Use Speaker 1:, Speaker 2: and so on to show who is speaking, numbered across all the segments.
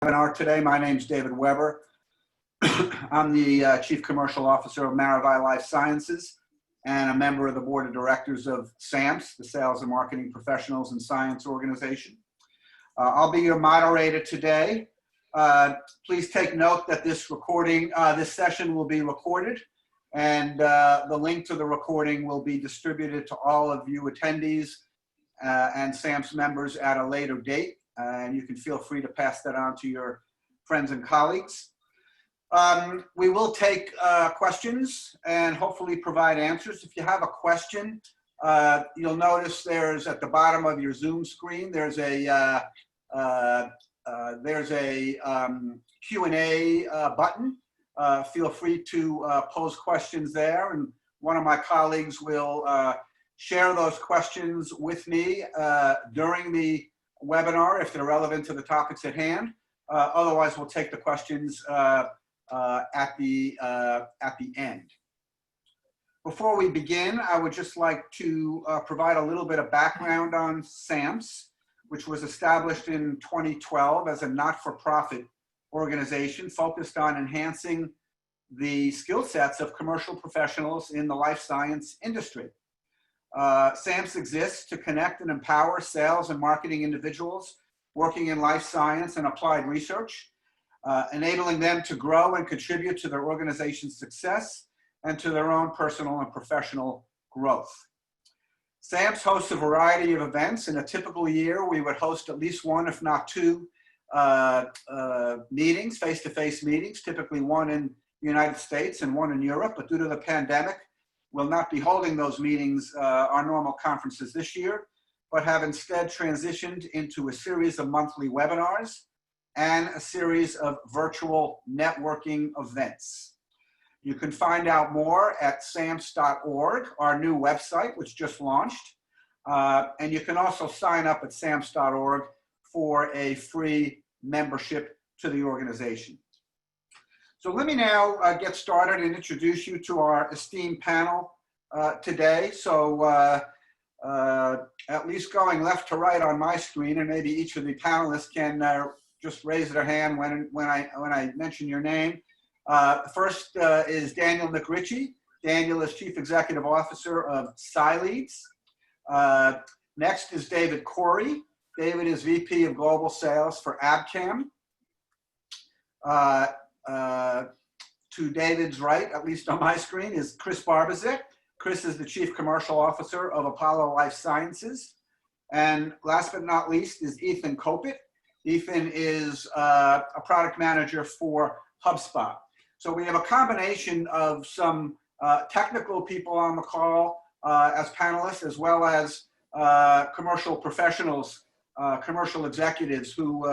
Speaker 1: webinar today. My name is David Weber. I'm the Chief Commercial Officer of Maravai LifeSciences and a member of the Board of Directors of SAMPS, the Sales and Marketing Professionals in Science organization. I'll be your moderator today. Please take note that this session will be recorded, and the link to the recording will be distributed to all of you attendees and SAMPS members at a later date. And you can feel free to pass that on to your friends and colleagues. We will take questions and hopefully provide answers. If you have a question, you'll notice there's at the bottom of your Zoom screen, there's a Q&A button. Feel free to pose questions there, and one of my colleagues will share those questions with me during the webinar if they're relevant to the topics at hand. Otherwise, we'll take the questions at the end. Before we begin, I would just like to provide a little bit of background on SAMPS, which was established in 2012 as a not-for-profit organization focused on enhancing the skill sets of commercial professionals in the life science industry. SAMPS exists to connect and empower sales and marketing individuals working in life science and applied research, enabling them to grow and contribute to their organization's success and to their own personal and professional growth. SAMPS hosts a variety of events. In a typical year, we would host at least one, if not two, meetings, face-to-face meetings, typically one in the United States and one in Europe, but due to the pandemic, we'll not be holding those meetings, our normal conferences this year, but have instead transitioned into a series of monthly webinars and a series of virtual networking events. You can find out more at samps.org, our new website, which just launched. And you can also sign up at samps.org for a free membership to the organization. So let me now get started and introduce you to our esteemed panel today. So at least going left to right on my screen, and maybe each of the panelists can just raise their hand when I mention your name. First is Daniel McRitchie. Daniel is Chief Executive Officer of Scileads. Next is David Coorey. David is VP of Global Sales for Abcam. To David's right, at least on my screen, is Chris Barbazette. Chris is the Chief Commercial Officer of Apollo LifeSciences. And last but not least is Ethan Kopit. Ethan is a product manager for HubSpot. So we have a combination of some technical people on the call as panelists, as well as commercial professionals, commercial executives who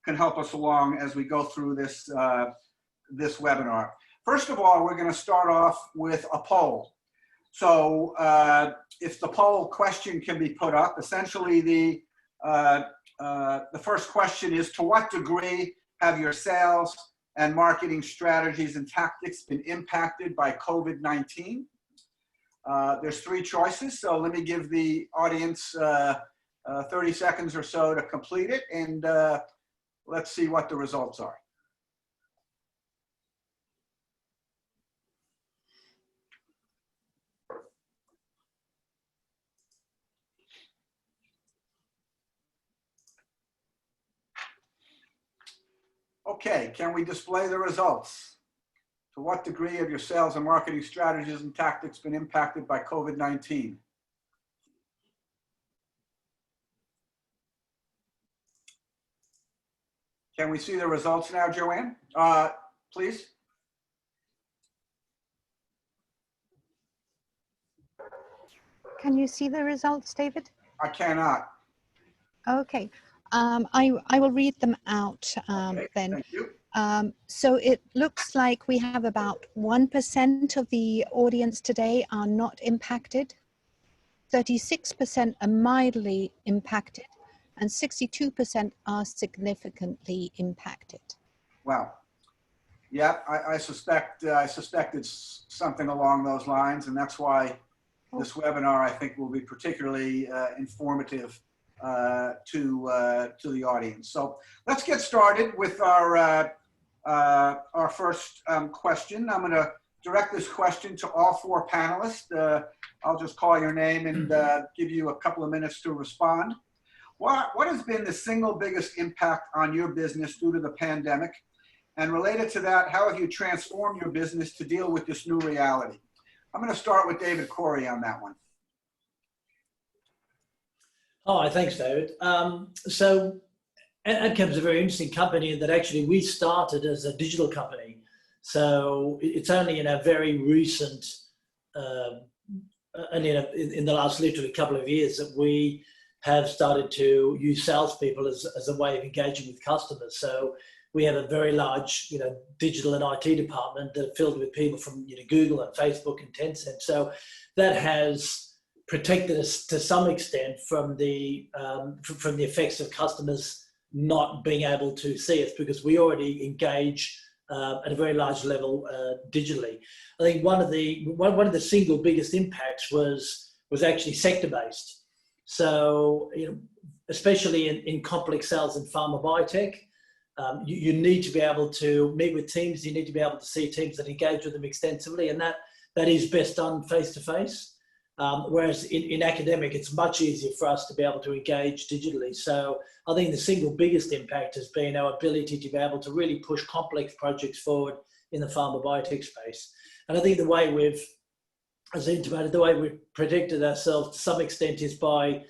Speaker 1: can help us along as we go through this, this webinar. First of all, we're going to start off with a poll. So if the poll question can be put up, essentially the first question is, to what degree have your sales and marketing strategies and tactics been impacted by COVID-19? There's three choices, so let me give the audience 30 seconds or so to complete it, and let's see what the results are. Okay, can we display the results? To what degree have your sales and marketing strategies and tactics been impacted by COVID-19? Can we see the results now, Joanne? Please.
Speaker 2: Can you see the results, David?
Speaker 1: I cannot.
Speaker 2: Okay. I will read them out
Speaker 1: Okay,
Speaker 2: then.
Speaker 1: thank you.
Speaker 2: So it looks like we have about 1% of the audience today are not impacted, 36% are mildly impacted, and 62% are significantly impacted.
Speaker 1: Wow. Yeah, I suspect it's something along those lines, and that's why this webinar, I think, will be particularly informative to the audience. So let's get started with our first question. I'm going to direct this question to all four panelists. I'll just call your name and give you a couple of minutes to respond. What has been the single biggest impact on your business due to the pandemic? And related to that, how have you transformed your business to deal with this new reality? I'm going to start with David Coorey on that one.
Speaker 3: Hi, thanks, David. So Abcam is a very interesting company in that actually we started as a digital company. So it's only in a very recent, and in the last literally couple of years that we have started to use salespeople as a way of engaging with customers. So we have a very large, digital and IT department that are filled with people from Google and Facebook and Tencent. So that has protected us to some extent from the effects of customers not being able to see us, because we already engage at a very large level digitally. I think one of the single biggest impacts was actually sector-based. So, especially in complex sales in pharma biotech, you need to be able to meet with teams. You need to be able to see teams that engage with them extensively, and that is best done face-to-face. Whereas in academic, it's much easier for us to be able to engage digitally. So I think the single biggest impact has been our ability to be able to really push complex projects forward in the pharma biotech space. And I think the way we've, as intimated, the way we've protected ourselves to some extent is by,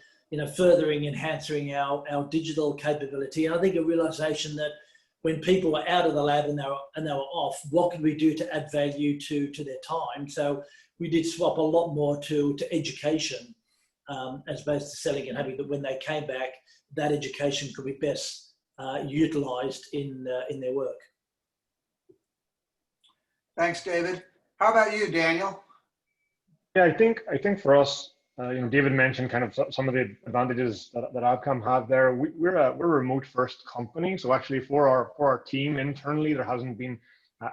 Speaker 3: furthering enhancing our digital capability. And I think a realization that when people were out of the lab and they were off, what can we do to add value to their time? So we did swap a lot more to education as opposed to selling and having that when they came back, that education could be best utilized in their work.
Speaker 1: Thanks, David. How about you, Daniel?
Speaker 4: Yeah, I think for us, David mentioned kind of some of the advantages that Abcam have there. We're a remote first company, so actually for our team internally, there hasn't been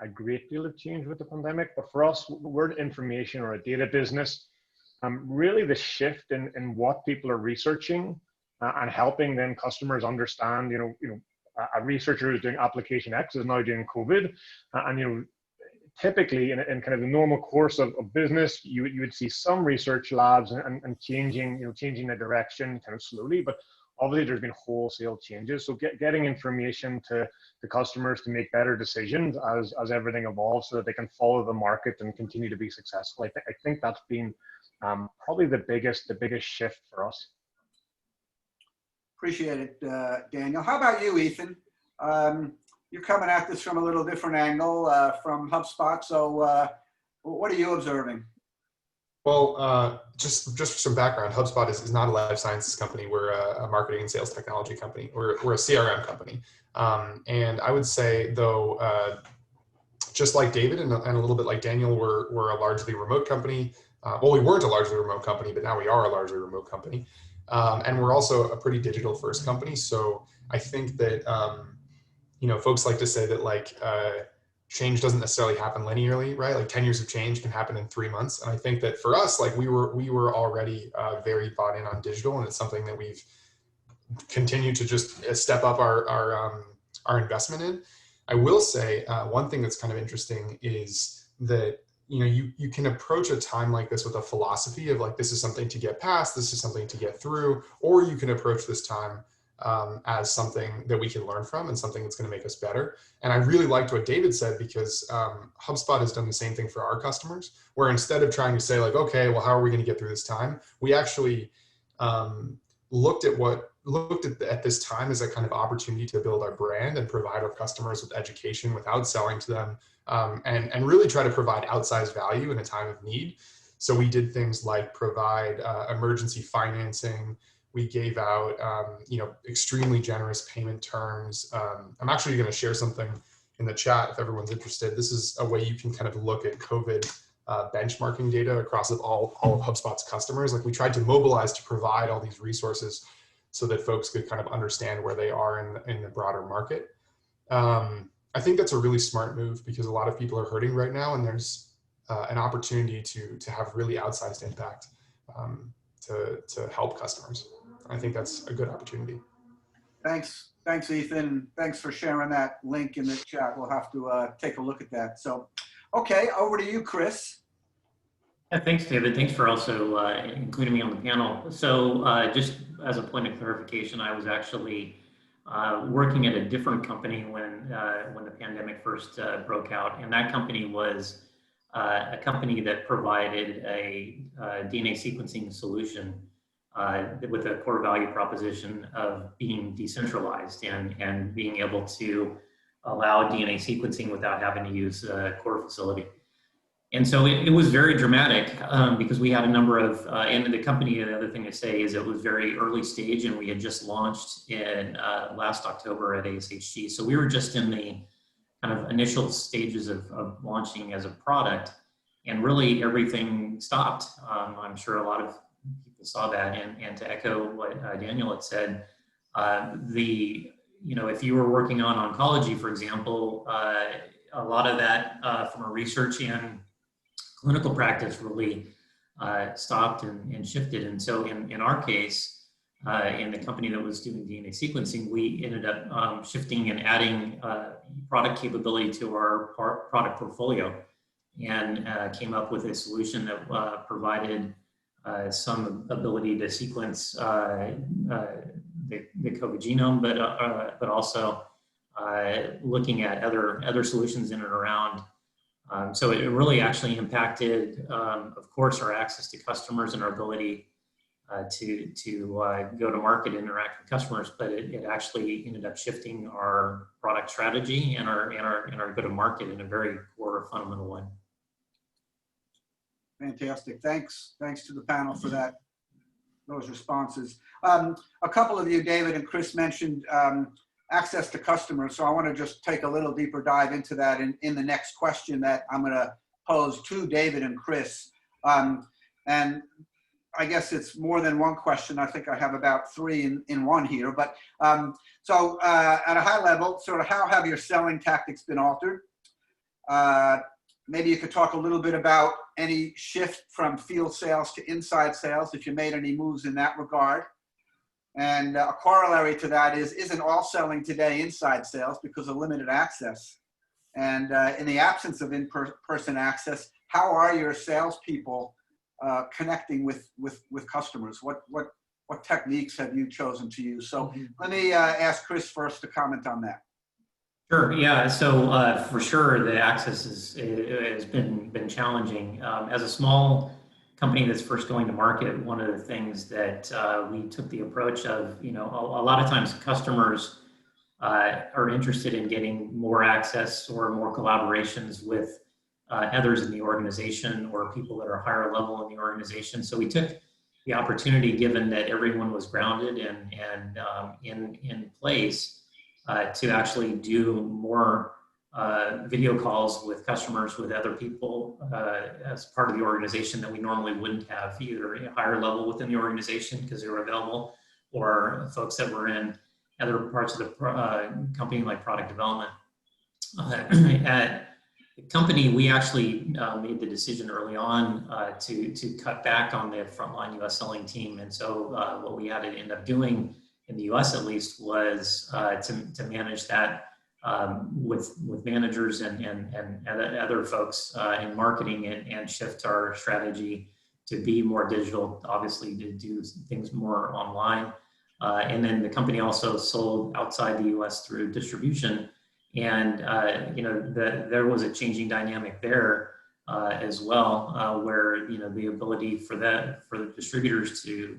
Speaker 4: a great deal of change with the pandemic. But for us, we're an information or a data business. Really, the shift in what people are researching and helping then customers understand. A researcher who's doing application X is now doing COVID, and typically in kind of the normal course of business, you would see some research labs and changing the direction kind of slowly, but obviously there's been wholesale changes. So getting information to the customers to make better decisions as everything evolves so that they can follow the market and continue to be successful. I think that's been probably the biggest shift for us.
Speaker 1: Appreciate it, Daniel. How about you, Ethan? You're coming at this from a little different angle from HubSpot. So what are you observing?
Speaker 5: Well, just for some background, HubSpot is not a life sciences company. We're a marketing and sales technology company. We're a CRM company. And I would say, though, just like David and a little bit like Daniel, we're a largely remote company. Well, we weren't a largely remote company, but now we are a largely remote company. And we're also a pretty digital first company. So I think that, folks like to say that change doesn't necessarily happen linearly, right? Like 10 years of change can happen in 3 months. And I think that for us, we were already very bought in on digital, and it's something that we've continued to just step up our investment in. I will say one thing that's kind of interesting is that, you can approach a time like this with a philosophy of this is something to get past, this is something to get through, or you can approach this time as something that we can learn from and something that's going to make us better. And I really liked what David said, because HubSpot has done the same thing for our customers, where instead of trying to say okay, well, how are we going to get through this time? We actually looked at this time as a kind of opportunity to build our brand and provide our customers with education without selling to them, and really try to provide outsized value in a time of need. So we did things like provide emergency financing. We gave out, extremely generous payment terms. I'm actually going to share something in the chat if everyone's interested. This is a way you can kind of look at COVID benchmarking data across all of HubSpot's customers. We tried to mobilize to provide all these resources so that folks could kind of understand where they are in the broader market. I think that's a really smart move, because a lot of people are hurting right now, and there's an opportunity to have really outsized impact to help customers. I think that's a good opportunity.
Speaker 1: Thanks, Ethan. Thanks for sharing that link in the chat. We'll have to take a look at that. So, okay, over to you, Chris.
Speaker 6: Yeah, thanks, David. Thanks for also including me on the panel. So just as a point of clarification, I was actually working at a different company when the pandemic first broke out, and that company was a company that provided a DNA sequencing solution with a core value proposition of being decentralized and being able to allow DNA sequencing without having to use a core facility. And so it was very dramatic because we had a number of, and the company, the other thing to say is it was very early stage, and we had just launched in last October at ASHG. So we were just in the kind of initial stages of launching as a product, and really everything stopped. I'm sure a lot of people saw that, and to echo what Daniel had said, if you were working on oncology, for example, a lot of that from a research and clinical practice really stopped and shifted. And so in our case, in the company that was doing DNA sequencing, we ended up shifting and adding product capability to our product portfolio, and came up with a solution that provided some ability to sequence the COVID genome, but also looking at other solutions in and around. So it really actually impacted, of course, our access to customers and our ability to go to market and interact with customers, but it actually ended up shifting our product strategy and our go to market in a very core fundamental way.
Speaker 1: Fantastic. Thanks to the panel for those responses. A couple of you, David and Chris, mentioned access to customers. So I want to just take a little deeper dive into that in the next question that I'm going to pose to David and Chris. And I guess it's more than one question. I think I have about three in one here. But so at a high level, sort of how have your selling tactics been altered? Maybe you could talk a little bit about any shift from field sales to inside sales, if you made any moves in that regard. And a corollary to that isn't all selling today inside sales because of limited access? And in the absence of in-person access, how are your salespeople connecting with customers? What techniques have you chosen to use? So let me ask Chris first to comment on that.
Speaker 6: Sure. Yeah. So for sure, the access has been challenging. As a small company that's first going to market, one of the things that we took the approach of, a lot of times customers are interested in getting more access or more collaborations with others in the organization or people that are higher level in the organization. So we took the opportunity, given that everyone was grounded and in place, to actually do more video calls with customers, with other people as part of the organization that we normally wouldn't have, either a higher level within the organization because they were available, or folks that were in other parts of the company like product development. At the company, we actually made the decision early on to cut back on the frontline US selling team. And so what we had to end up doing in the US at least was to manage that with managers and other folks in marketing and shift our strategy to be more digital, obviously to do things more online. And then the company also sold outside the US through distribution. And there was a changing dynamic there as well, where the ability for the distributors to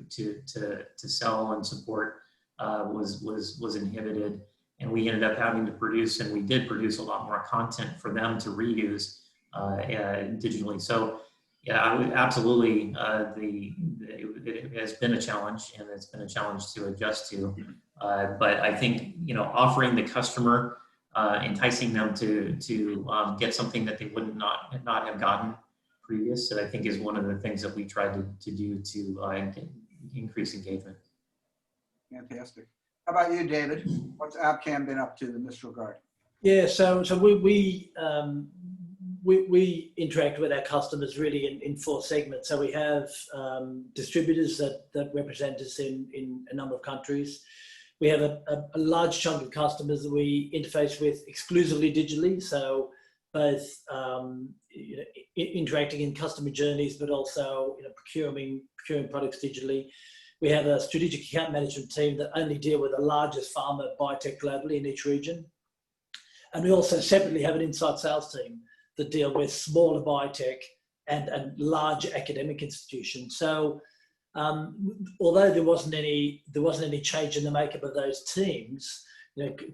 Speaker 6: sell and support was inhibited. And we ended up having to produce, and we did produce a lot more content for them to reuse digitally. So yeah, absolutely, it has been a challenge, and it's been a challenge to adjust to. But I think offering the customer, enticing them to get something that they would not have gotten previous, that I think is one of the things that we tried to do to increase engagement.
Speaker 1: Fantastic. How about you, David? What's Abcam been up to in this regard?
Speaker 3: Yeah, so we we interact with our customers really in four segments. So we have distributors that represent us in a number of countries. We have a large chunk of customers that we interface with exclusively digitally. So both interacting in customer journeys, but also procuring products digitally. We have a strategic account management team that only deal with the largest pharma biotech globally in each region. And we also separately have an inside sales team that deal with smaller biotech and large academic institutions. So although there wasn't any change in the makeup of those teams,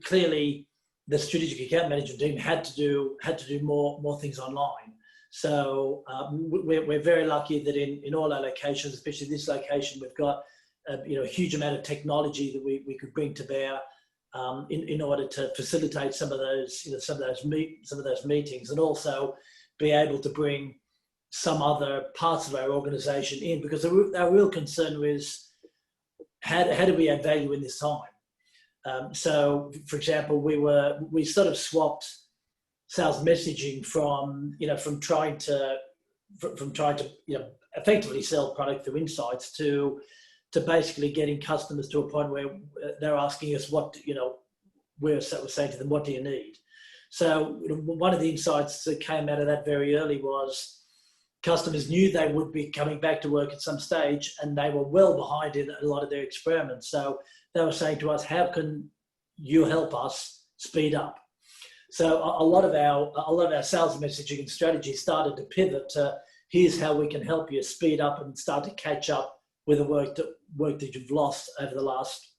Speaker 3: clearly the strategic account management team had to do more things online. So we're very lucky that in all our locations, especially this location, we've got a huge amount of technology that we could bring to bear in order to facilitate some of those meetings, and also be able to bring some other parts of our organization in, because our real concern was how do we add value in this time. So, for example, we sort of swapped sales messaging from trying to effectively sell product through insights to basically getting customers to a point where they're asking us we're saying to them, what do you need? So one of the insights that came out of that very early was customers knew they would be coming back to work at some stage, and they were well behind in a lot of their experiments. So they were saying to us, how can you help us speed up? So a lot of our sales messaging and strategy started to pivot to, here's how we can help you speed up and start to catch up with the work that you've lost over the last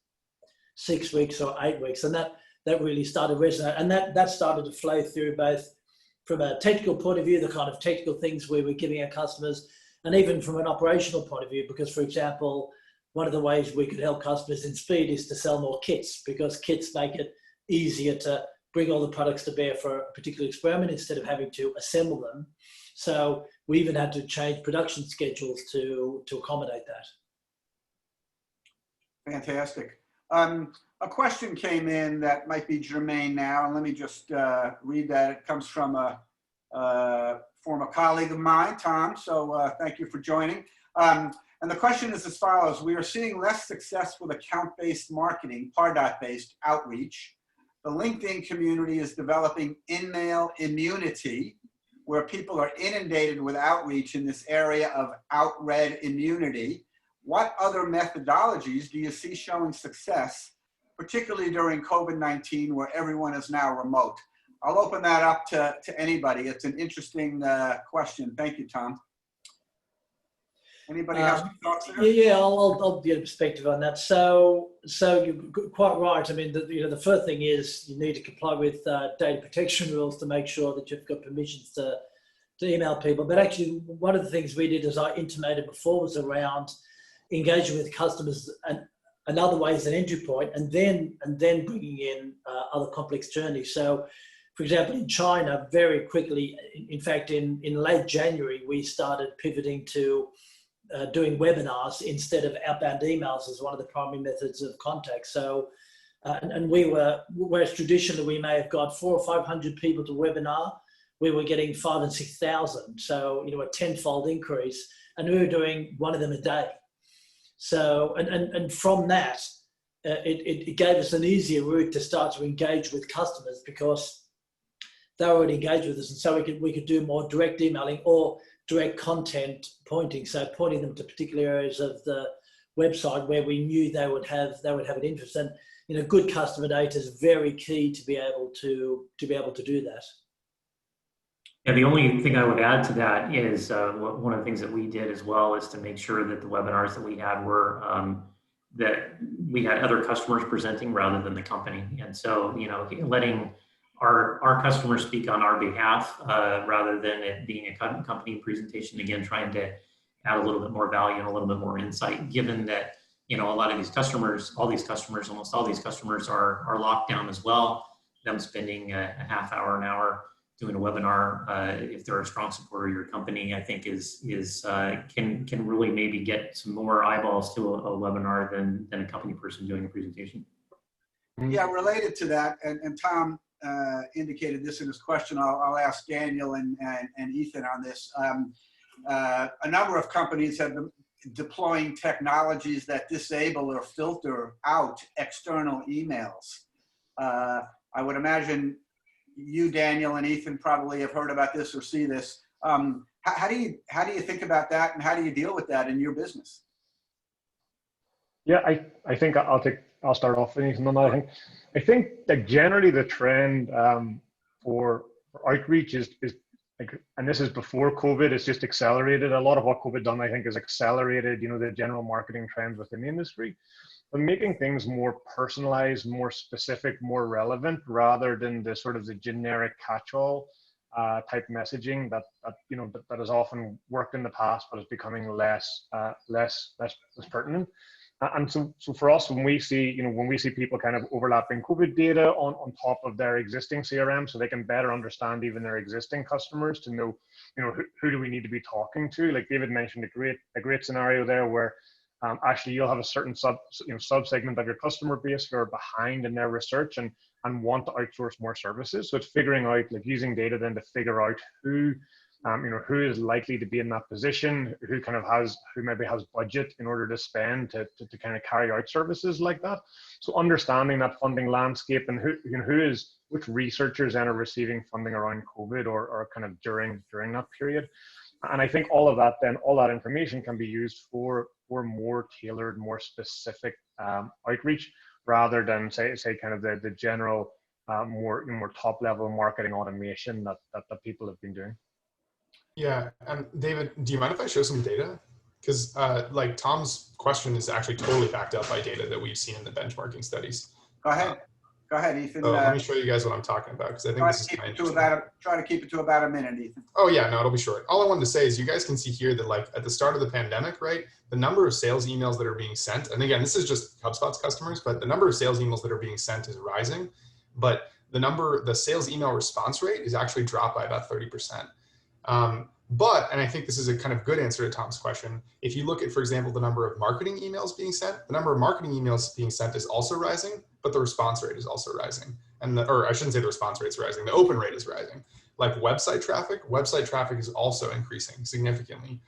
Speaker 3: 6 weeks or 8 weeks. And that really started resonating. And that started to flow through both from a technical point of view, the kind of technical things we were giving our customers, and even from an operational point of view, because, for example, one of the ways we could help customers in speed is to sell more kits, because kits make it easier to bring all the products to bear for a particular experiment instead of having to assemble them. So we even had to change production schedules to accommodate that.
Speaker 1: Fantastic. A question came in that might be germane now, and let me just read that. It comes from a former colleague of mine, Tom, so thank you for joining. And the question is as follows: we are seeing less success with account-based marketing, Pardot-based outreach. The LinkedIn community is developing in-mail immunity, where people are inundated with outreach in this area of outread immunity. What other methodologies do you see showing success, particularly during COVID-19, where everyone is now remote? I'll open that up to anybody. It's an interesting question. Thank you, Tom. Anybody have any thoughts there?
Speaker 3: Yeah, I'll give a perspective on that. So you're quite right. I mean, the first thing is you need to comply with data protection rules to make sure that you've got permissions to email people. But actually, one of the things we did, as I intimated before, was around engaging with customers and other ways an entry point, and then bringing in other complex journeys. So, for example, in China, very quickly, in fact, in late January, we started pivoting to doing webinars instead of outbound emails as one of the primary methods of contact. So, and whereas traditionally we may have got 400 or 500 people to webinar, we were getting 5,000 and 6,000. So, a tenfold increase, and we were doing one of them a day. So, and from that, it gave us an easier route to start to engage with customers, because they were already engaged with us, and so we could do more direct emailing or direct content pointing. So pointing them to particular areas of the website where we knew they would have an interest. And good customer data is very key to be able to do that.
Speaker 6: Yeah, the only thing I would add to that is one of the things that we did as well is to make sure that the webinars that we had were that we had other customers presenting rather than the company. And so, letting our customers speak on our behalf rather than it being a company presentation, again, trying to add a little bit more value and a little bit more insight, given that, a lot of these customers, almost all these customers are locked down as well. Them spending a half hour, an hour doing a webinar, if they're a strong supporter of your company, I think can really maybe get some more eyeballs to a webinar than a company person doing a presentation.
Speaker 1: Yeah, related to that, and Tom, indicated this in his question. I'll ask Daniel and Ethan on this. A number of companies have been deploying technologies that disable or filter out external emails. I would imagine you, Daniel, and Ethan probably have heard about this or see this. How do you think about that, and how do you deal with that in your business?
Speaker 4: Yeah, I think I'll start off with Ethan on that. I think that generally the trend for outreach is like, and this is before COVID, it's just accelerated. A lot of what COVID done, I think, is accelerated, you know, the general marketing trends within the industry, but making things more personalized, more specific, more relevant, rather than the sort of the generic catch-all type messaging that you know that has often worked in the past, but is becoming less pertinent. And so for us, when we see people kind of overlapping COVID data on top of their existing CRM, so they can better understand even their existing customers to know, you know, who do we need to be talking to? Like David mentioned, a great scenario there where actually you'll have a certain subsegment of your customer base who are behind in their research and want to outsource more services. So it's figuring out, like using data then to figure out who is likely to be in that position, who maybe has budget in order to spend to kind of carry out services like that. So understanding that funding landscape and which researchers then are receiving funding around COVID or kind of during that period. And I think all that information can be used for more tailored, more specific outreach, rather than say kind of the general more top level marketing automation that people have been doing.
Speaker 5: Yeah, and David, do you mind if I show some data? Because like Tom's question is actually totally backed up by data that we've seen in the benchmarking studies.
Speaker 1: Go ahead, Ethan.
Speaker 5: So let me show you guys what I'm talking about, because I think this is kind of interesting.
Speaker 1: Try to keep it to about a minute, Ethan.
Speaker 5: Oh yeah, no, it'll be short. All I wanted to say is you guys can see here that like at the start of the pandemic, right, the number of sales emails that are being sent, and again, this is just HubSpot's customers, but the number of sales emails that are being sent is rising, but the sales email response rate is actually dropped by about 30%. And I think this is a kind of good answer to Tom's question. If you look at, for example, the number of marketing emails being sent, the number of marketing emails being sent is also rising, but the response rate is also rising. Or I shouldn't say the response rate is rising, the open rate is rising. Like website traffic is also increasing significantly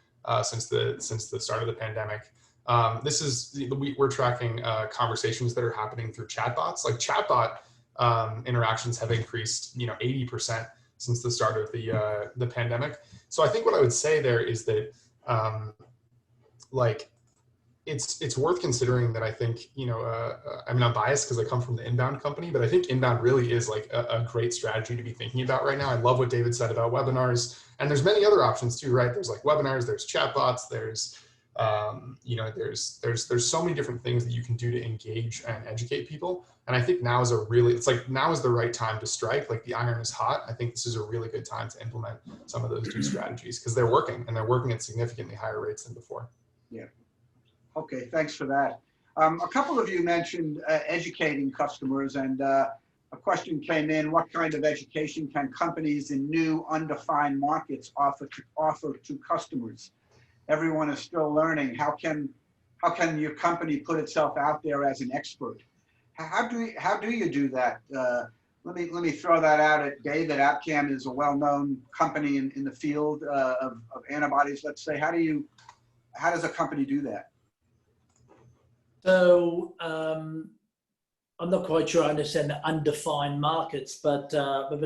Speaker 5: since the start of the pandemic. We're tracking conversations that are happening through chatbots. Like chatbot interactions have increased, 80% since the start of the pandemic. So I think what I would say there is that, it's worth considering that I think, I'm biased because I come from the inbound company, but I think inbound really is like a great strategy to be thinking about right now. I love what David said about webinars, and there's many other options too, right? There's like webinars, there's chatbots, there's so many different things that you can do to engage and educate people. And I think now is the right time to strike. Like the iron is hot. I think this is a really good time to implement some of those new strategies because they're working, and they're working at significantly higher rates than before.
Speaker 1: Yeah. Okay, thanks for that. A couple of you mentioned educating customers, and a question came in: what kind of education can companies in new undefined markets offer to customers? Everyone is still learning. How can your company put itself out there as an expert? How do you do that? Let me throw that out at David. Abcam is a well-known company in the field of antibodies. Let's say, how does a company do that?
Speaker 3: So I'm not quite sure I understand the undefined markets, but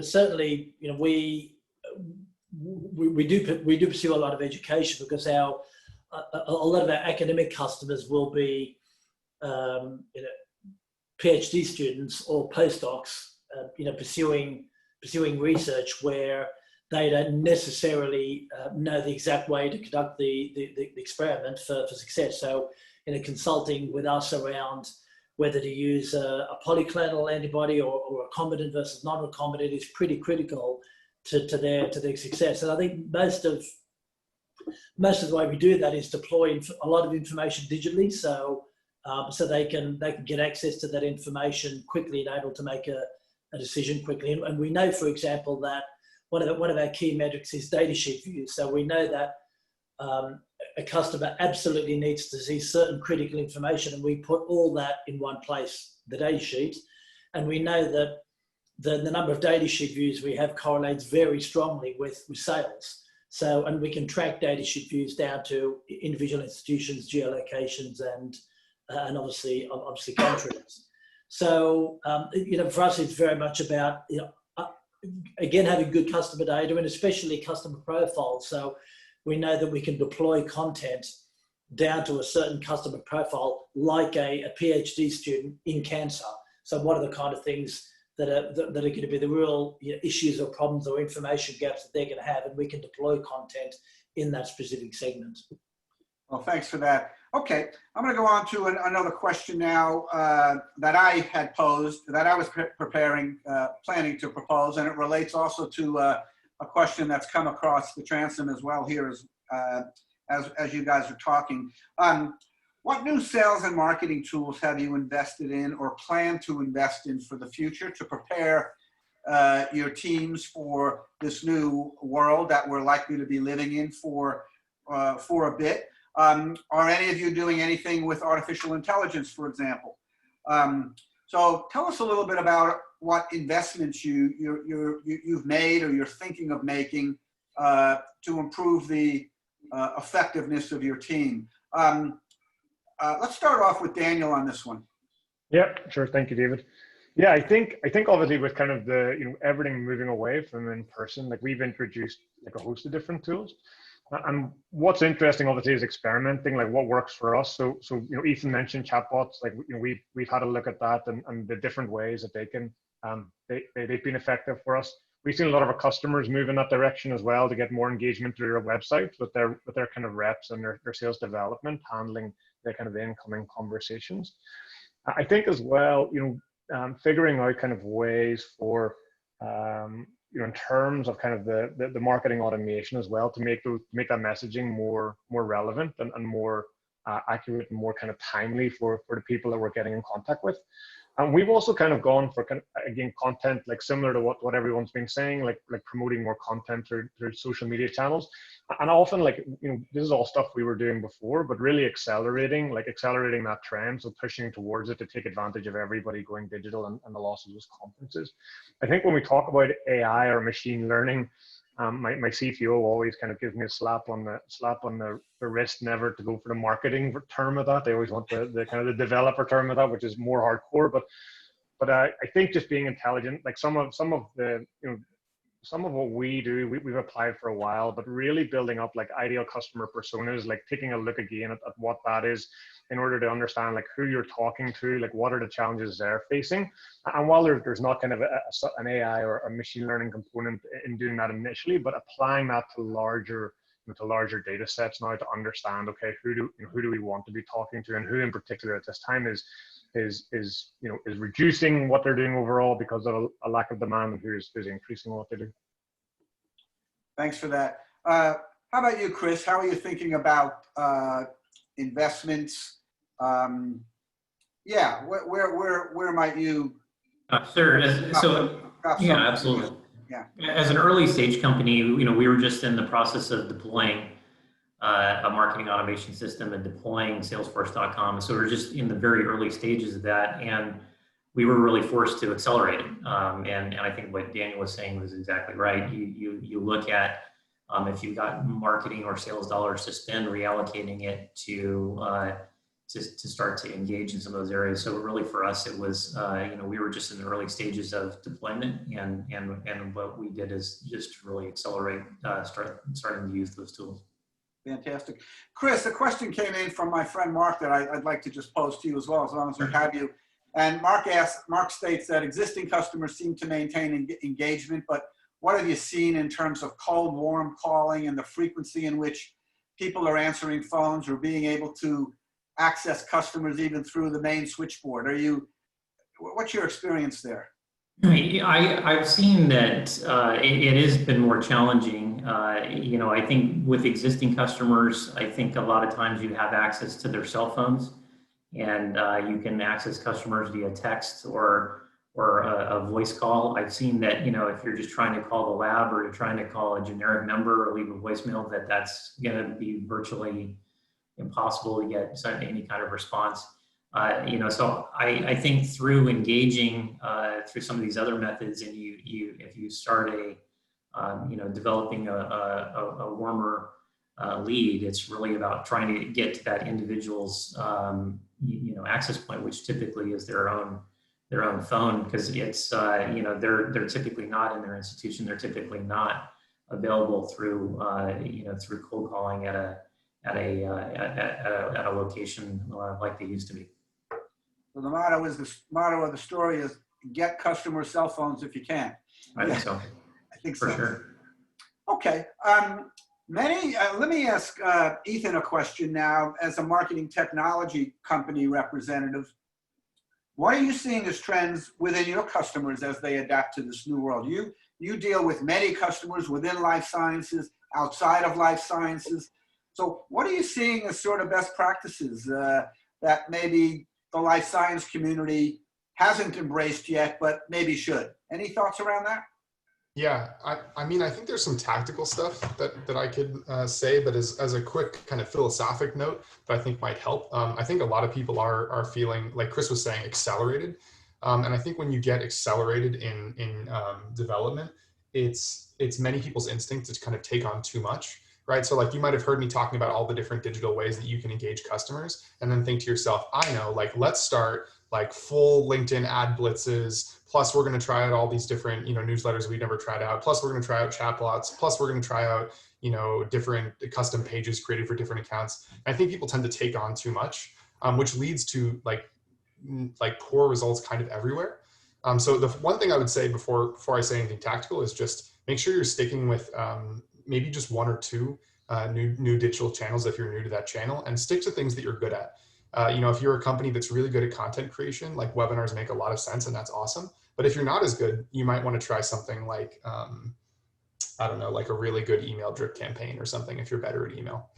Speaker 3: certainly, we do pursue a lot of education because a lot of our academic customers will be PhD students or postdocs, pursuing research where they don't necessarily know the exact way to conduct the experiment for success. So, consulting with us around whether to use a polyclonal antibody or recombinant versus non-recombinant is pretty critical to their success. And I think most of the way we do that is deploy a lot of information digitally, so they can get access to that information quickly and able to make a decision quickly. And we know, for example, that one of our key metrics is data sheet views. So we know that a customer absolutely needs to see certain critical information, and we put all that in one place, the data sheet. And we know that the number of data sheet views we have correlates very strongly with sales. So, and we can track data sheet views down to individual institutions, geolocations, and obviously countries. So, for us, it's very much about, again, having good customer data and especially customer profiles. So we know that we can deploy content down to a certain customer profile, like a PhD student in cancer. So what are the kind of things that are going to be the real issues or problems or information gaps that they're going to have, and we can deploy content in that specific segment.
Speaker 1: Well, thanks for that. Okay, I'm going to go on to another question now that I had posed, that I was planning to propose, and it relates also to a question that's come across the transom as well here as you guys are talking. What new sales and marketing tools have you invested in or plan to invest in for the future to prepare your teams for this new world that we're likely to be living in for a bit? Are any of you doing anything with artificial intelligence, for example? So tell us a little bit about what investments you've made or you're thinking of making to improve the effectiveness of your team. Let's start off with Daniel on this one.
Speaker 4: Yeah, sure. Thank you, David. Yeah, I think obviously with kind of the everything moving away from in person, like we've introduced like a host of different tools. And what's interesting, obviously, is experimenting, like what works for us. So Ethan mentioned chatbots. Like we've had a look at that and the different ways that they can they've been effective for us. We've seen a lot of our customers move in that direction as well to get more engagement through their website with their kind of reps and their sales development handling the kind of incoming conversations. I think as well, figuring out kind of ways for in terms of kind of the marketing automation as well to make that messaging more relevant and more accurate and more kind of timely for the people that we're getting in contact with. And we've also kind of gone for again content like similar to what everyone's been saying, like promoting more content through social media channels. And often this is all stuff we were doing before, but really accelerating that trend, so pushing towards it to take advantage of everybody going digital and the loss of those conferences. I think when we talk about AI or machine learning, my CTO always kind of gives me a slap on the wrist, never to go for the marketing term of that. They always want the kind of the developer term of that, which is more hardcore. But I think just being intelligent, like some of what we do, we've applied for a while, but really building up like ideal customer personas, like taking a look again at what that is in order to understand like who you're talking to, like what are the challenges they're facing. And while there's not kind of an AI or a machine learning component in doing that initially, but applying that to larger data sets now to understand, okay, who do we want to be talking to, and who in particular at this time is reducing what they're doing overall because of a lack of demand, and who's increasing what they do.
Speaker 1: Thanks for that. How about you, Chris? How are you thinking about investments? Yeah, where might you?
Speaker 6: Sure. So yeah, absolutely. Yeah. As an early stage company, we were just in the process of deploying a marketing automation system and deploying Salesforce.com. So we're just in the very early stages of that, and we were really forced to accelerate it. And I think what Daniel was saying was exactly right. You look at if you've got marketing or sales dollars to spend, reallocating it to start to engage in some of those areas. So really for us, it was we were just in the early stages of deployment, and what we did is just really accelerate starting to use those tools.
Speaker 1: Fantastic. Chris, a question came in from my friend Mark that I'd like to just pose to you as well, as long as we have you. And Mark states that existing customers seem to maintain engagement, but what have you seen in terms of cold, warm calling and the frequency in which people are answering phones or being able to access customers even through the main switchboard? What's your experience there?
Speaker 6: I've seen that it has been more challenging. I think with existing customers, I think a lot of times you have access to their cell phones, and you can access customers via text or a voice call. I've seen that, if you're just trying to call the lab or you're trying to call a generic number or leave a voicemail, that's going to be virtually impossible to get any kind of response. So I think through engaging through some of these other methods, and if you start developing a warmer lead, it's really about trying to get to that individual's access point, which typically is their own phone, because it's they're typically not in their institution. They're typically not available through through cold calling at a location like they used to be.
Speaker 1: So the motto of the story is get customer cell phones if you can.
Speaker 6: I think so.
Speaker 1: I think
Speaker 6: For
Speaker 1: so.
Speaker 6: sure.
Speaker 1: Okay. Let me ask Ethan a question now as a marketing technology company representative. What are you seeing as trends within your customers as they adapt to this new world? You deal with many customers within life sciences, outside of life sciences. So what are you seeing as sort of best practices that maybe the life science community hasn't embraced yet, but maybe should? Any thoughts around that?
Speaker 5: Yeah, I mean, I think there's some tactical stuff that I could say, but as a quick kind of philosophic note that I think might help, I think a lot of people are feeling, like Chris was saying, accelerated. And I think when you get accelerated in development, it's many people's instinct to kind of take on too much. Right. So like you might have heard me talking about all the different digital ways that you can engage customers, and then think to yourself, I know, like, let's start like full LinkedIn ad blitzes. Plus we're going to try out all these different, newsletters we've never tried out. Plus we're going to try out chatbots. Plus we're going to try out, different custom pages created for different accounts. And I think people tend to take on too much, which leads to like poor results kind of everywhere. So the one thing I would say before I say anything tactical is just make sure you're sticking with maybe just one or two new digital channels if you're new to that channel, and stick to things that you're good at. If you're a company that's really good at content creation, like webinars make a lot of sense, and that's awesome. But if you're not as good, you might want to try something like, I don't know, like a really good email drip campaign or something if you're better at email.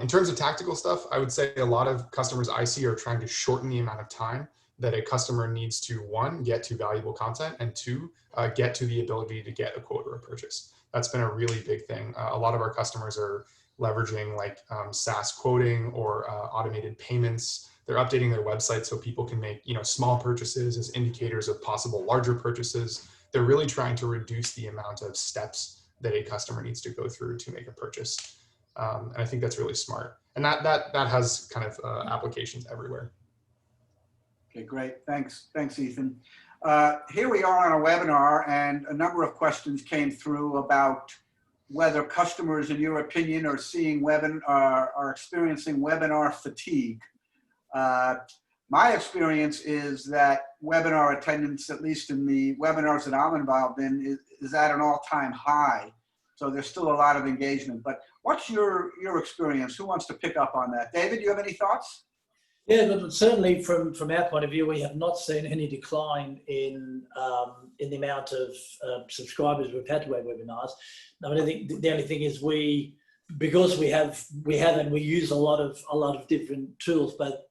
Speaker 5: In terms of tactical stuff, I would say a lot of customers I see are trying to shorten the amount of time that a customer needs to, one, get to valuable content, and two, get to the ability to get a quote or a purchase. That's been a really big thing. A lot of our customers are leveraging like SaaS quoting or automated payments. They're updating their website so people can make small purchases as indicators of possible larger purchases. They're really trying to reduce the amount of steps that a customer needs to go through to make a purchase. And I think that's really smart. And that has kind of applications everywhere.
Speaker 1: Okay, great. Thanks, Ethan. Here we are on a webinar, and a number of questions came through about whether customers, in your opinion, are experiencing webinar fatigue. My experience is that webinar attendance, at least in the webinars that I'm involved in, is at an all-time high. So there's still a lot of engagement. But what's your experience? Who wants to pick up on that? David, do you have any thoughts?
Speaker 3: Yeah, but certainly from our point of view, we have not seen any decline in the amount of subscribers we've had to our webinars. I mean, I think the only thing is because we have and we use a lot of different tools, but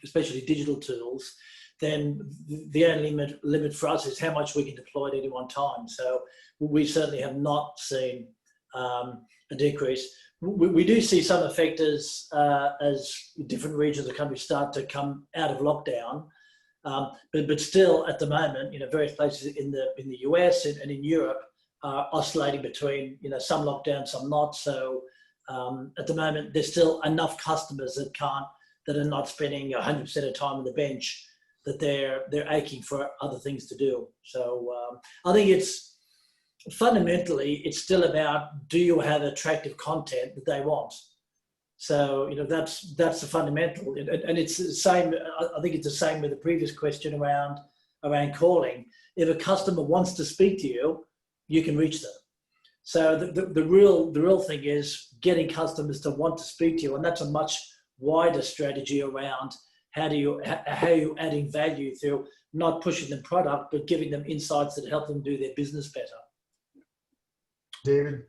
Speaker 3: especially digital tools. Then the only limit for us is how much we can deploy at any one time. So we certainly have not seen a decrease. We do see some effect as different regions of the country start to come out of lockdown, but still at the moment, various places in the US and in Europe are oscillating between some lockdown, some not. So at the moment, there's still enough customers that are not spending 100% of time on the bench, that they're aching for other things to do. So I think fundamentally, it's still about, do you have attractive content that they want? So, that's the fundamental. And it's the same, I think it's the same with the previous question around calling. If a customer wants to speak to you, you can reach them. So the real thing is getting customers to want to speak to you. And that's a much wider strategy around how you're adding value through not pushing them product, but giving them insights that help them do their business better.
Speaker 5: David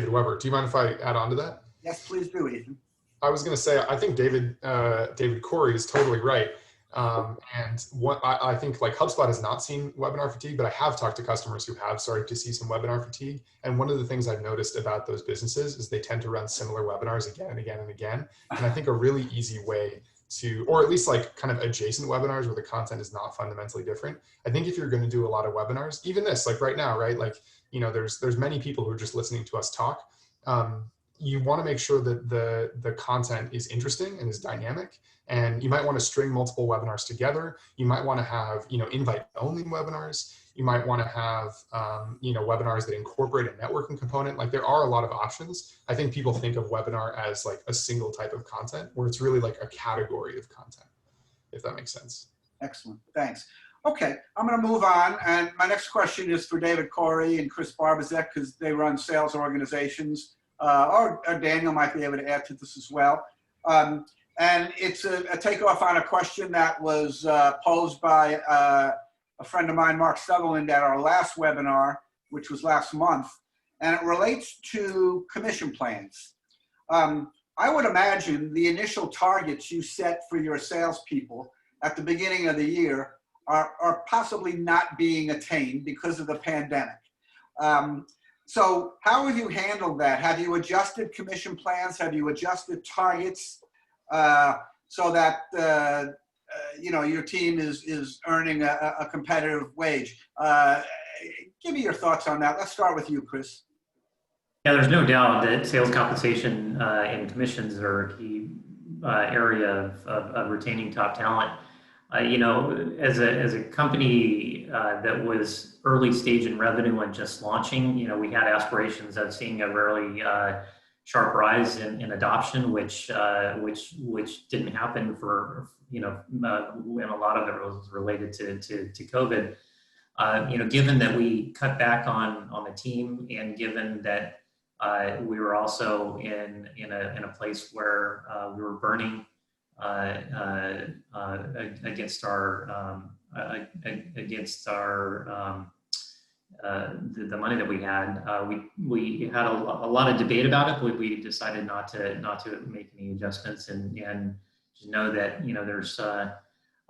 Speaker 5: Weber, do you mind if I add on to that?
Speaker 1: Yes, please do, Ethan.
Speaker 5: I was going to say, I think David Coorey is totally right. And what I think, like, HubSpot has not seen webinar fatigue, but I have talked to customers who have started to see some webinar fatigue. And one of the things I've noticed about those businesses is they tend to run similar webinars again and again and again. And I think a really easy way to, or at least like kind of adjacent webinars where the content is not fundamentally different. I think if you're going to do a lot of webinars, even this, like right now, right? Like, you know, there's many people who are just listening to us talk. You want to make sure that the content is interesting and is dynamic. And you might want to string multiple webinars together. You might want to have, you know, invite-only webinars. You might want to have, you know, webinars that incorporate a networking component. Like there are a lot of options. I think people think of webinar as like a single type of content, where it's really like a category of content, if that makes sense.
Speaker 1: Excellent, thanks. Okay, I'm going to move on. And my next question is for David Coorey and Chris Barbazette, because they run sales organizations. Or Daniel might be able to add to this as well. And it's a takeoff on a question that was posed by a friend of mine, Mark Sutherland, at our last webinar, which was last month. And it relates to commission plans. I would imagine the initial targets you set for your salespeople at the beginning of the year are possibly not being attained because of the pandemic. So how have you handled that? Have you adjusted commission plans? Have you adjusted targets so that you know, your team is earning a competitive wage? Give me your thoughts on that. Let's start with you, Chris.
Speaker 6: Yeah, there's no doubt that sales compensation and commissions are a key area of retaining top talent. You know, as a company that was early stage in revenue and just launching, you know, we had aspirations of seeing a really sharp rise in adoption, which didn't happen for, you know, and a lot of it was related to COVID. You know, given that we cut back on the team, and given that we were also in a place where we were burning against our the money that we had. We had a lot of debate about it, but we decided not to make any adjustments, and just know that, you know, there's a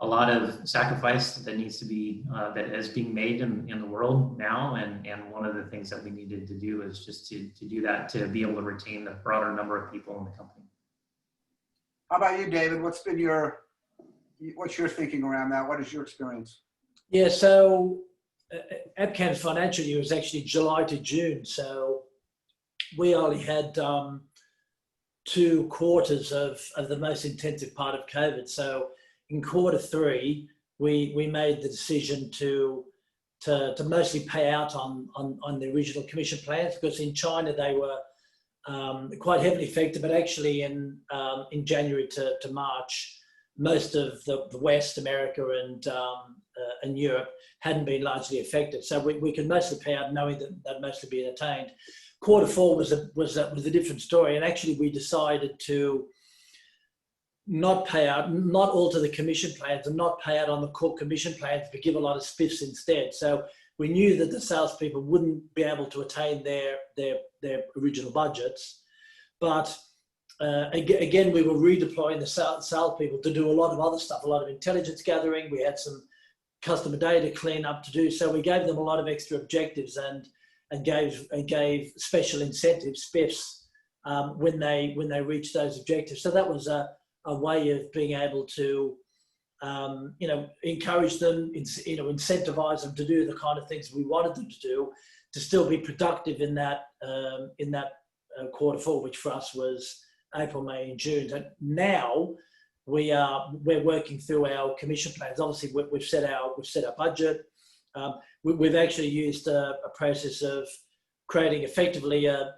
Speaker 6: lot of sacrifice that needs to be that is being made in the world now, and one of the things that we needed to do is just to do that, to be able to retain the broader number of people in the company.
Speaker 1: How about you, David? What's your thinking around that? What is your experience?
Speaker 3: Yeah, so Abcam's financial year is actually July to June. So we only had 2 quarters of the most intensive part of COVID. So in Q3, we made the decision to mostly pay out on the original commission plans, because in China they were quite heavily affected, but actually in January to March, most of the West, America and Europe hadn't been largely affected. So we could mostly pay out knowing that they'd mostly been attained. Q4 was a different story, and actually we decided to not pay out, not alter the commission plans and not pay out on the core commission plans, but give a lot of spiffs instead. So we knew that the salespeople wouldn't be able to attain their original budgets, but again, we were redeploying the salespeople to do a lot of other stuff, a lot of intelligence gathering. We had some customer data clean up to do, so we gave them a lot of extra objectives and gave special incentives, spiffs, when they reached those objectives. So that was a way of being able to you know, encourage them, you know, incentivize them to do the kind of things we wanted them to do, to still be productive in that Q4, which for us was April, May, and June. And now we're working through our commission plans. Obviously, we've set our budget. We've actually used a process of creating effectively a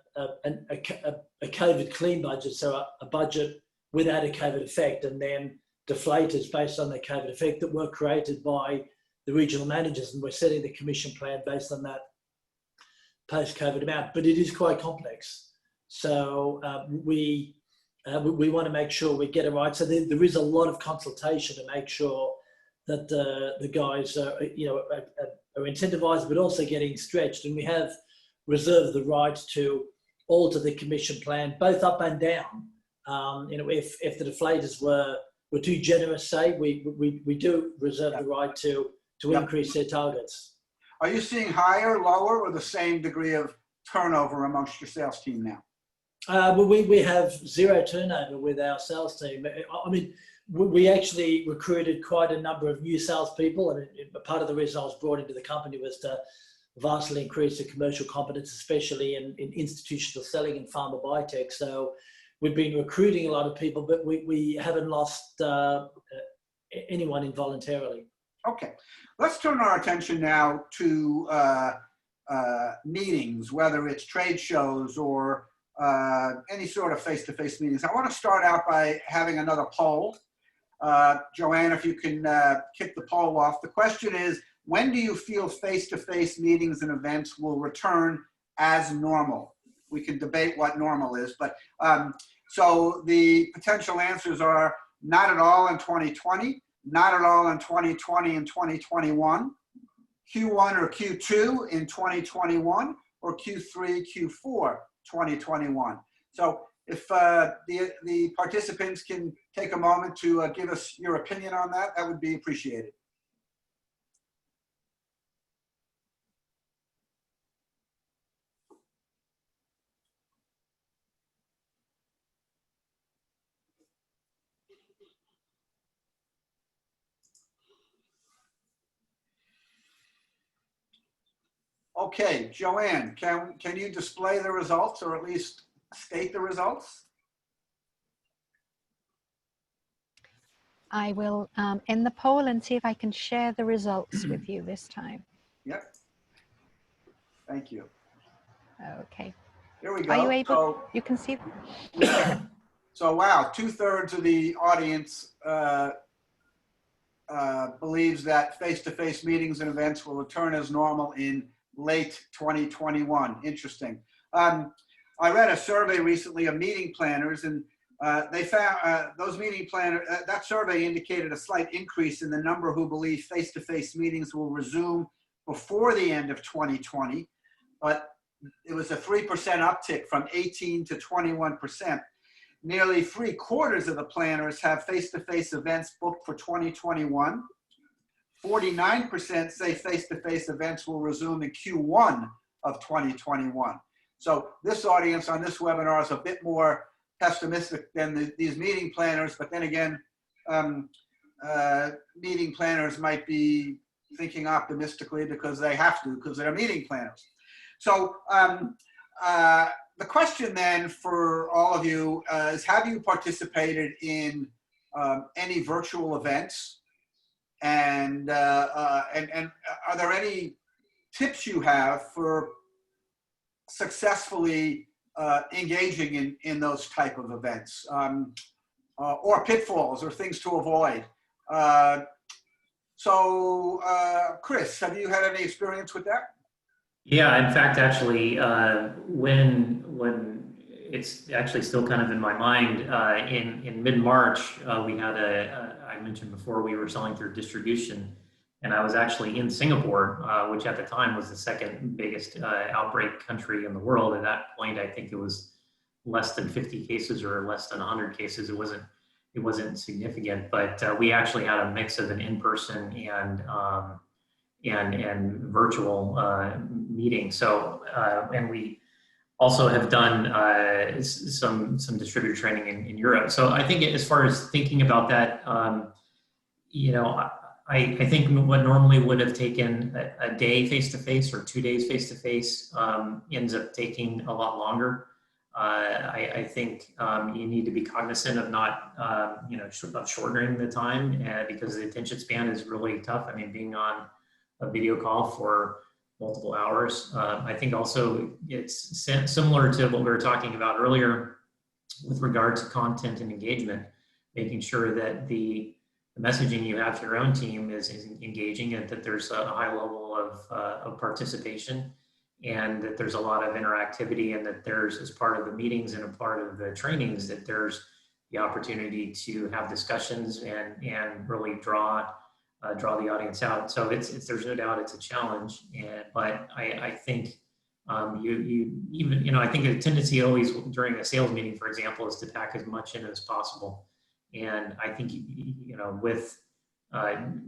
Speaker 3: COVID clean budget, so a budget without a COVID effect, and then deflators based on the COVID effect that were created by the regional managers, and we're setting the commission plan based on that post-COVID amount. But it is quite complex, so we want to make sure we get it right. So there is a lot of consultation to make sure that the guys are, you know, are incentivized, but also getting stretched. And we have reserved the right to alter the commission plan both up and down. You know, if the deflators were too generous, say, we do reserve the right to increase their targets.
Speaker 1: Are you seeing higher, lower, or the same degree of turnover amongst your sales team now?
Speaker 3: Well, we have 0 turnover with our sales team. I mean, we actually recruited quite a number of new salespeople, and part of the reason I was brought into the company was to vastly increase the commercial competence, especially in institutional selling in pharma biotech. So we've been recruiting a lot of people, but we haven't lost anyone involuntarily.
Speaker 1: Okay, let's turn our attention now to meetings, whether it's trade shows or any sort of face-to-face meetings. I want to start out by having another poll. Joanne, if you can kick the poll off. The question is, when do you feel face-to-face meetings and events will return as normal? We can debate what normal is, but so the potential answers are not at all in 2020, not at all in 2020 and 2021, Q1 or Q2 in 2021, or Q3, Q4 2021. So if the participants can take a moment to give us your opinion on that, that would be appreciated. Okay, Joanne, can you display the results, or at least state the results?
Speaker 2: I will end the poll and see if I can share the results with you this time.
Speaker 1: Yep. Thank you.
Speaker 2: Okay.
Speaker 1: Here we go.
Speaker 2: Are you able?
Speaker 1: So,
Speaker 2: you can see.
Speaker 1: So wow, 2/3 of the audience believes that face-to-face meetings and events will return as normal in late 2021. Interesting. I read a survey recently of meeting planners, and they found those meeting planners, that survey indicated a slight increase in the number who believe face-to-face meetings will resume before the end of 2020, but it was a 3% uptick from 18 to 21%. Nearly 3/4 of the planners have face-to-face events booked for 2021. 49% say face-to-face events will resume in Q1 of 2021. So this audience on this webinar is a bit more pessimistic than these meeting planners, but then again, meeting planners might be thinking optimistically because they have to, because they're meeting planners. So the question then for all of you is, have you participated in any virtual events? And are there any tips you have for successfully engaging in those type of events, or pitfalls or things to avoid? Chris, have you had any experience with that?
Speaker 6: Yeah, in fact, actually, when it's actually still kind of in my mind, in mid-March, we had I mentioned before, we were selling through distribution, and I was actually in Singapore, which at the time was the second biggest outbreak country in the world. At that point, I think it was less than 50 cases or less than 100 cases. It wasn't significant, but we actually had a mix of an in-person and virtual meeting. So, and we also have done some distributor training in Europe. So I think as far as thinking about that, you know, I think what normally would have taken a day face-to-face or 2 days face-to-face ends up taking a lot longer. I think you need to be cognizant of not, you know, of shortening the time because the attention span is really tough. I mean, being on a video call for multiple hours. I think also it's similar to what we were talking about earlier with regard to content and engagement, making sure that the messaging you have to your own team is engaging and that there's a high level of participation and that there's a lot of interactivity and that there's, as part of the meetings and a part of the trainings, that there's the opportunity to have discussions and really draw the audience out. So there's no doubt it's a challenge, but I think I think a tendency always during a sales meeting, for example, is to pack as much in as possible. And I think, you know, with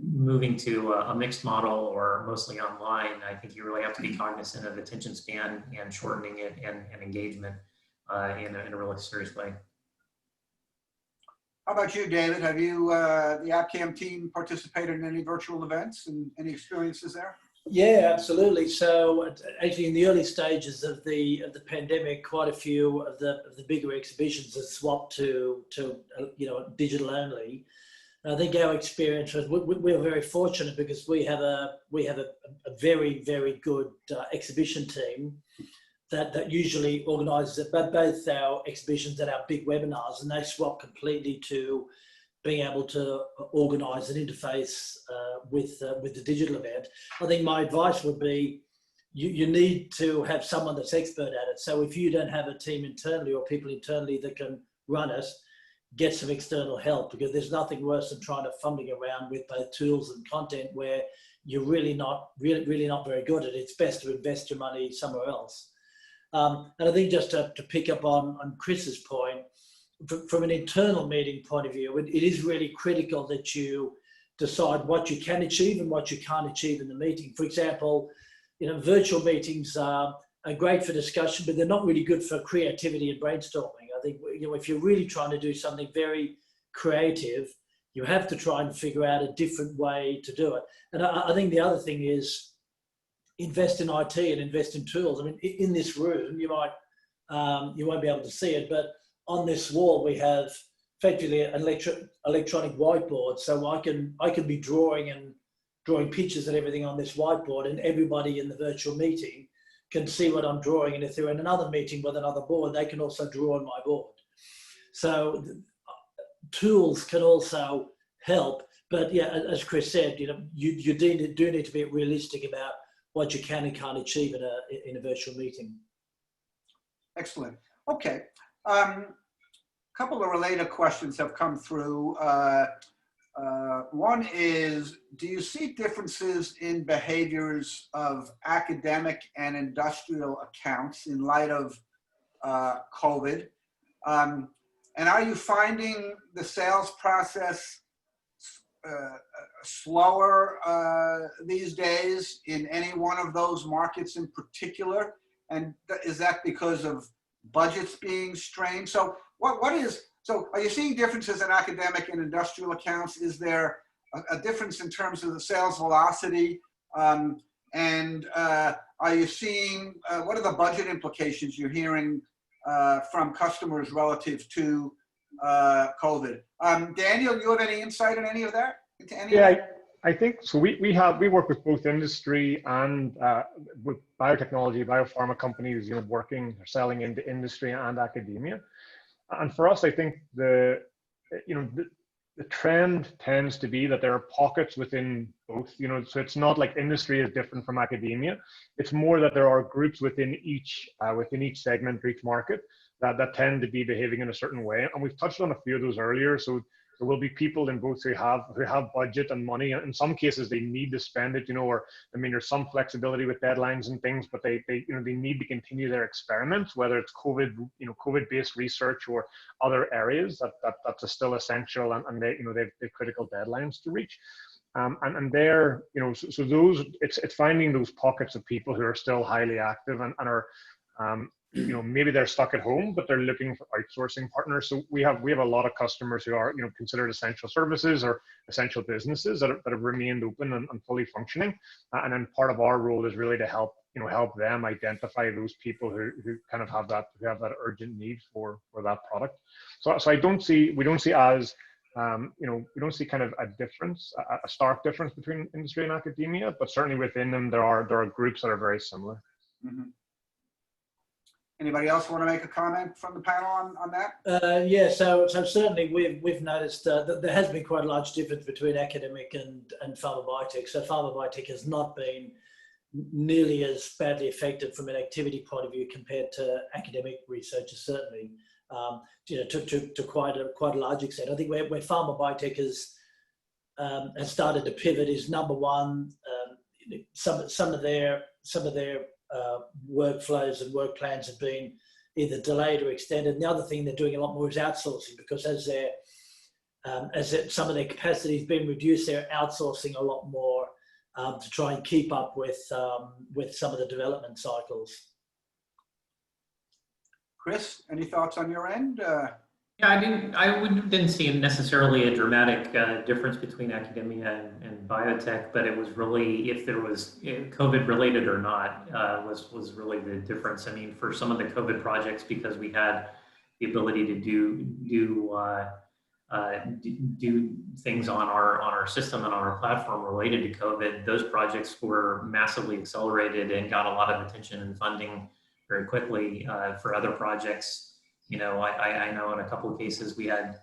Speaker 6: moving to a mixed model or mostly online, I think you really have to be cognizant of attention span and shortening it and engagement in a really serious way.
Speaker 1: How about you, David? Have you, the Abcam team, participated in any virtual events and any experiences there?
Speaker 3: Yeah, absolutely. So actually, in the early stages of the pandemic, quite a few of the bigger exhibitions have swapped to digital only. And I think our experience was we're very fortunate because we have a very, very good exhibition team that usually organises both our exhibitions and our big webinars, and they swap completely to being able to organise an interface with the digital event. I think my advice would be you need to have someone that's expert at it. So if you don't have a team internally or people internally that can run it, get some external help, because there's nothing worse than trying to fumbling around with both tools and content where you're really not very good at it. It's best to invest your money somewhere else. And I think just to pick up on Chris's point, from an internal meeting point of view, it is really critical that you decide what you can achieve and what you can't achieve in the meeting. For example, virtual meetings are great for discussion, but they're not really good for creativity and brainstorming. I think, if you're really trying to do something very creative, you have to try and figure out a different way to do it. And I think the other thing is invest in IT and invest in tools. I mean, in this room, you won't be able to see it, but on this wall we have effectively an electronic whiteboard, so I can be drawing pictures and everything on this whiteboard, and everybody in the virtual meeting can see what I'm drawing, and if they're in another meeting with another board, they can also draw on my board. So tools can also help, but yeah, as Chris said, you do need to be realistic about what you can and can't achieve in a virtual meeting.
Speaker 1: Excellent. Okay. Couple of related questions have come through. One is, do you see differences in behaviors of academic and industrial accounts in light of COVID? And are you finding the sales process slower these days in any one of those markets in particular? And is that because of budgets being strained? So so are you seeing differences in academic and industrial accounts? Is there a difference in terms of the sales velocity? And are you seeing, what are the budget implications you're hearing from customers relative to COVID? Daniel, you have any insight on any of that?
Speaker 4: I think so. We work with both industry and with biotechnology, biopharma companies, working or selling into industry and academia. And for us, I think the trend tends to be that there are pockets within both. So it's not like industry is different from academia. It's more that there are groups within each segment or each market that tend to be behaving in a certain way. And we've touched on a few of those earlier. So there will be people in both who have budget and money. In some cases, they need to spend it, or there's some flexibility with deadlines and things, but they need to continue their experiments, whether it's COVID-based research or other areas that's still essential, and they've critical deadlines to reach. And they're, so those, it's finding those pockets of people who are still highly active and are, maybe they're stuck at home, but they're looking for outsourcing partners. So we have a lot of customers who are, considered essential services or essential businesses that have remained open and fully functioning. And then part of our role is really to help them identify those people who kind of have that urgent need for that product. So we don't see as, we don't see kind of a stark difference between industry and academia, but certainly within them, there are groups that are very similar.
Speaker 1: Mm-hmm. Anybody else want to make a comment from the panel on that?
Speaker 3: Yeah, so certainly we've noticed that there has been quite a large difference between academic and pharma biotech. So pharma biotech has not been nearly as badly affected from an activity point of view compared to academic researchers, certainly, to quite a large extent. I think where pharma biotech has started to pivot is, number one, some of their workflows and work plans have been either delayed or extended. And the other thing they're doing a lot more is outsourcing, because as some of their capacity has been reduced, they're outsourcing a lot more to try and keep up with some of the development cycles.
Speaker 1: Chris, any thoughts on your end?
Speaker 6: Yeah, didn't see necessarily a dramatic difference between academia and biotech, but it was really, if there was COVID related or not, was really the difference. I mean, for some of the COVID projects, because we had the ability to do things on our system and on our platform related to COVID, those projects were massively accelerated and got a lot of attention and funding very quickly. For other projects, you know, I know in a couple of cases we had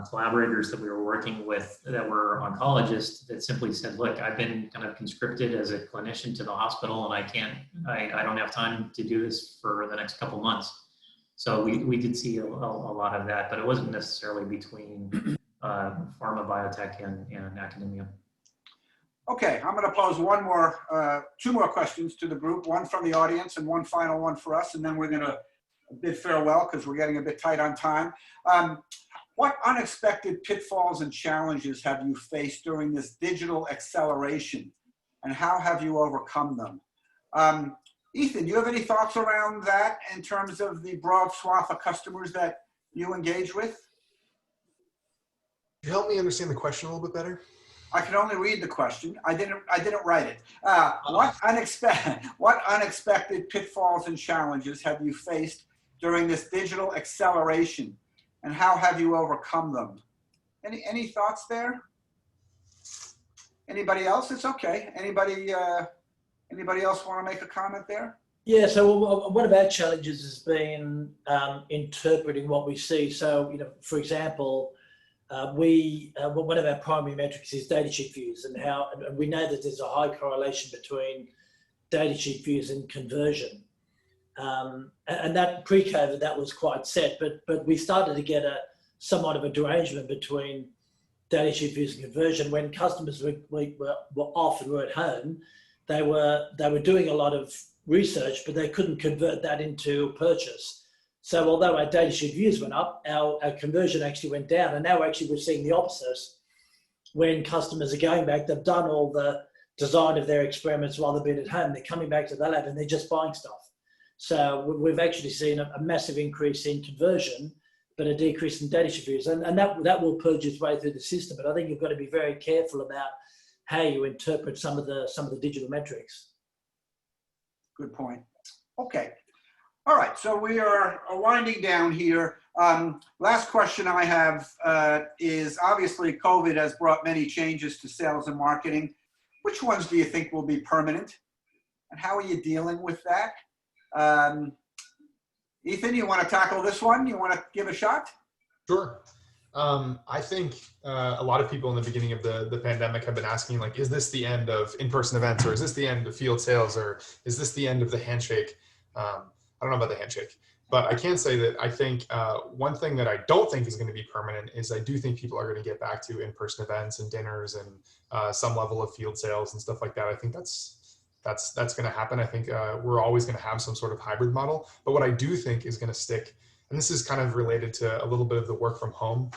Speaker 6: collaborators that we were working with that were oncologists that simply said, look, I've been kind of conscripted as a clinician to the hospital and I don't have time to do this for the next couple months. So we did see a lot of that, but it wasn't necessarily between pharma, biotech, and academia.
Speaker 1: Okay, I'm going to pose two more questions to the group, one from the audience and one final one for us, and then we're going to bid farewell because we're getting a bit tight on time. What unexpected pitfalls and challenges have you faced during this digital acceleration, and how have you overcome them? Ethan, do you have any thoughts around that in terms of the broad swath of customers that you engage with?
Speaker 5: Can you help me understand the question a little bit better?
Speaker 1: I can only read the question. I didn't write it. What unexpected pitfalls and challenges have you faced during this digital acceleration, and how have you overcome them? Any thoughts there? Anybody else? It's okay. Anybody else want to make a comment there?
Speaker 3: Yeah, so one of our challenges has been interpreting what we see. So, you know, for example, one of our primary metrics is datasheet views, and we know that there's a high correlation between datasheet views and conversion. And that pre-COVID, that was quite set, but we started to get somewhat of a derangement between datasheet views and conversion when customers were off and were at home. They were doing a lot of research, but they couldn't convert that into purchase. So although our datasheet views went up, our conversion actually went down, and now actually we're seeing the opposite. When customers are going back, they've done all the design of their experiments while they've been at home, they're coming back to the lab and they're just buying stuff. So we've actually seen a massive increase in conversion, but a decrease in datasheet views, and that will purge its way through the system. But I think you've got to be very careful about how you interpret some of the digital metrics.
Speaker 1: Good point. Okay. All right. So we are winding down here. Last question I have is, obviously COVID has brought many changes to sales and marketing. Which ones do you think will be permanent, and how are you dealing with that? Ethan, you want to tackle this one? You want to give a shot?
Speaker 5: Sure. I think a lot of people in the beginning of the pandemic have been asking, like, is this the end of in-person events, or is this the end of field sales, or is this the end of the handshake? I don't know about the handshake, but I can say that I think one thing that I don't think is going to be permanent is I do think people are going to get back to in-person events and dinners and some level of field sales and stuff like that. I think that's going to happen. I think we're always going to have some sort of hybrid model. But what I do think is going to stick, and this is kind of related to a little bit of the work from home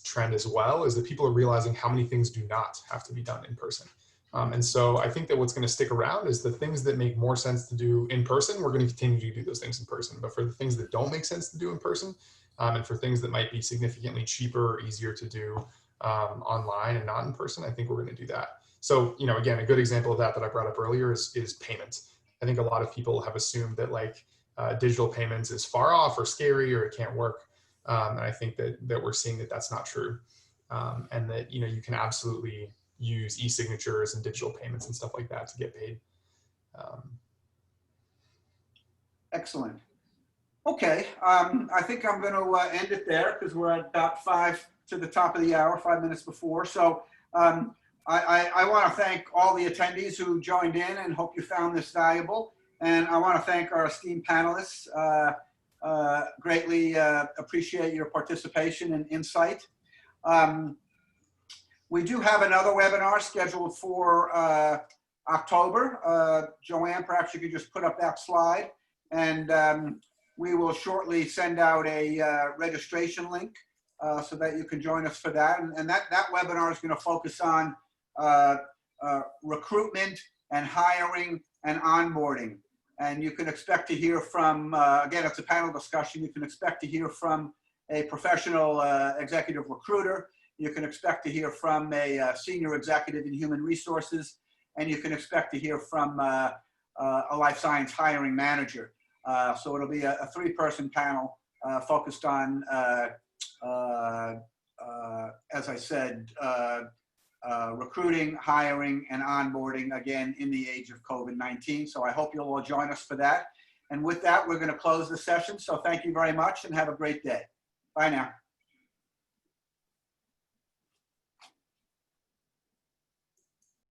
Speaker 5: trend as well, is that people are realizing how many things do not have to be done in person. And so I think that what's going to stick around is the things that make more sense to do in person, we're going to continue to do those things in person. But for the things that don't make sense to do in person, and for things that might be significantly cheaper or easier to do online and not in person, I think we're going to do that. So, you know, again, a good example of that I brought up earlier is payments. I think a lot of people have assumed that like digital payments is far off or scary or it can't work. And I think that we're seeing that that's not true. And that, you know, you can absolutely use e-signatures and digital payments and stuff like that to get paid. Excellent.
Speaker 1: Okay, I think I'm going to end it there because we're at about 5 to the top of the hour, 5 minutes before. So I want to thank all the attendees who joined in and hope you found this valuable. And I want to thank our esteemed panelists. Greatly appreciate your participation and insight. We do have another webinar scheduled for October. Joanne, perhaps you could just put up that slide, and we will shortly send out a registration link so that you can join us for that. And that webinar is going to focus on recruitment and hiring and onboarding. And you can expect to hear from, again, it's a panel discussion. You can expect to hear from a professional executive recruiter. You can expect to hear from a senior executive in human resources. And you can expect to hear from a life science hiring manager. So it'll be a three-person panel focused on, as I said, recruiting, hiring, and onboarding, again, in the age of COVID-19. So I hope you'll all join us for that. And with that, we're going to close the session. So thank you very much and have a great day. Bye now.